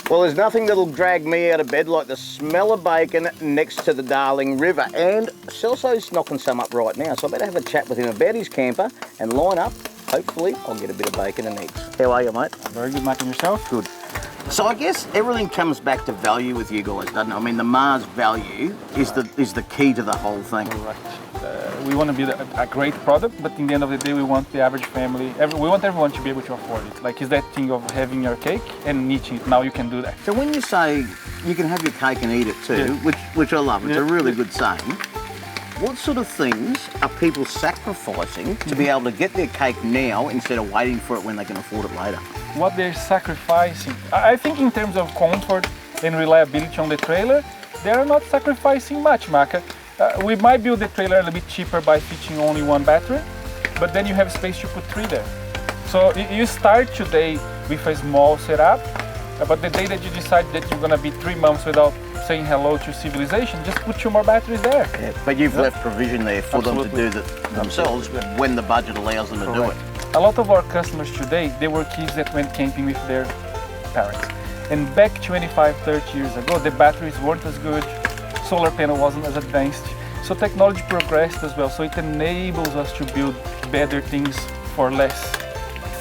Well, there's nothing that'll drag me out of bed like the smell of bacon next to the Darling River. And Celso's knocking some up right now, so I better have a chat with him about his camper and line up. Hopefully, I'll get a bit of bacon and eggs. How are you, mate? Very good, Mike, and yourself? Good. So I guess everything comes back to value with you guys, doesn't it? I mean, the Mars value is the key to the whole thing. Correct. We want to be a great product, but in the end of the day, we want the average family, we want everyone to be able to afford it. Like, it's that thing of having your cake and eating it. Now you can do that. So when you say you can have your cake and eat it too, which I love, it's a really good saying, what sort of things are people sacrificing to be able to get their cake now instead of waiting for it when they can afford it later? What they're sacrificing, I think in terms of comfort and reliability on the trailer, they are not sacrificing much, Maka. We might build the trailer a little bit cheaper by fitting only one battery, but then you have space to put 3 there. So you start today with a small setup, but the day that you decide that you're going to be 3 months without saying hello to civilization, just put 2 more batteries there. Yeah, but you've left provision there for them to do that themselves when the budget allows them to do it. A lot of our customers today, they were kids that went camping with their parents. And back 25, 30 years ago, the batteries weren't as good, solar panel wasn't as advanced. So technology progressed as well, so it enables us to build better things for less.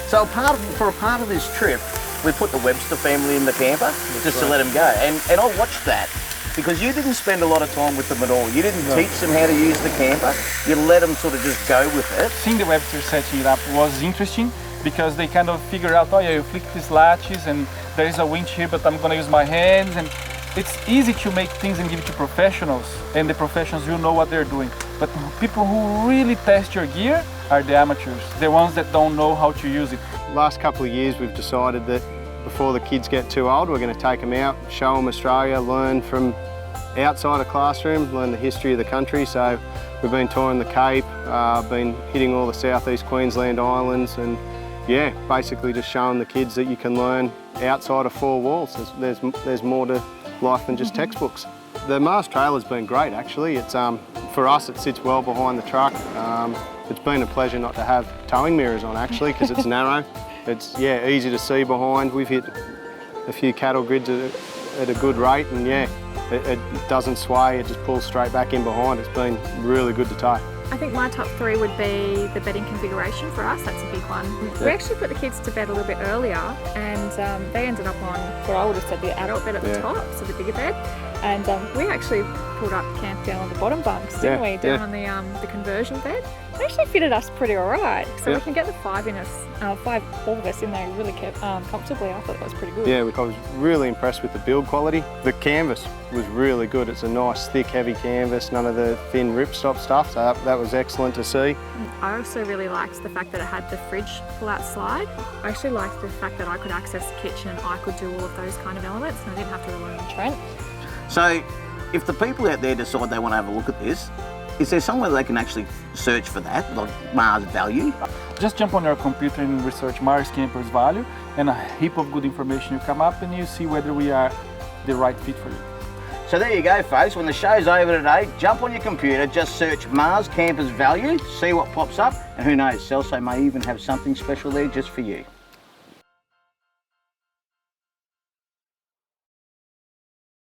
So for a part of this trip, we put the Webster family in the camper just to let them go. And I watched that because you didn't spend a lot of time with them at all. You didn't teach them how to use the camper. You let them sort of just go with it. Seeing the Webster setting it up was interesting because they kind of figure out, oh yeah, you flick these latches and there is a winch here, but I'm going to use my hands. And it's easy to make things and give it to professionals, and the professionals will know what they're doing. But people who really test your gear are the amateurs, the ones that don't know how to use it. Last couple of years we've decided that before the kids get too old, we're going to take them out, show them Australia, learn from outside a classroom, learn the history of the country. So we've been touring the Cape, been hitting all the southeast Queensland islands, and yeah, basically just showing the kids that you can learn outside of 4 walls. There's more to life than just textbooks. The Mars trailer's been great actually. It's for us, it sits well behind the truck. It's been a pleasure not to have towing mirrors on actually, because it's narrow. It's easy to see behind. We've hit a few cattle grids at a good rate, and it doesn't sway, it just pulls straight back in behind. It's been really good to tow. I think my top 3 would be the bedding configuration for us. That's a big one. We actually put the kids to bed a little bit earlier, and they ended up on what I would have said the adult bed at the top, so the bigger bed. And we actually pulled up camp down on the bottom bunks, didn't we? Down on the conversion bed. It actually fitted us pretty alright. So we can get the 5 all of us in there really comfortably. I thought that was pretty good. Yeah, I was really impressed with the build quality. The canvas was really good. It's a nice, thick, heavy canvas, none of the thin ripstop stuff, so that was excellent to see. I also really liked the fact that it had the fridge pull-out slide. I actually liked the fact that I could access the kitchen, I could do all of those kind of elements, and I didn't have to rely on Trent. So if the people out there decide they want to have a look at this, is there somewhere they can actually search for that, like Mars value? Just jump on your computer and research Mars Campers value, and a heap of good information will come up, and you see whether we are the right fit for you. So there you go, folks. When the show's over today, jump on your computer, just search Mars Campers value, see what pops up, and who knows, Celso may even have something special there just for you.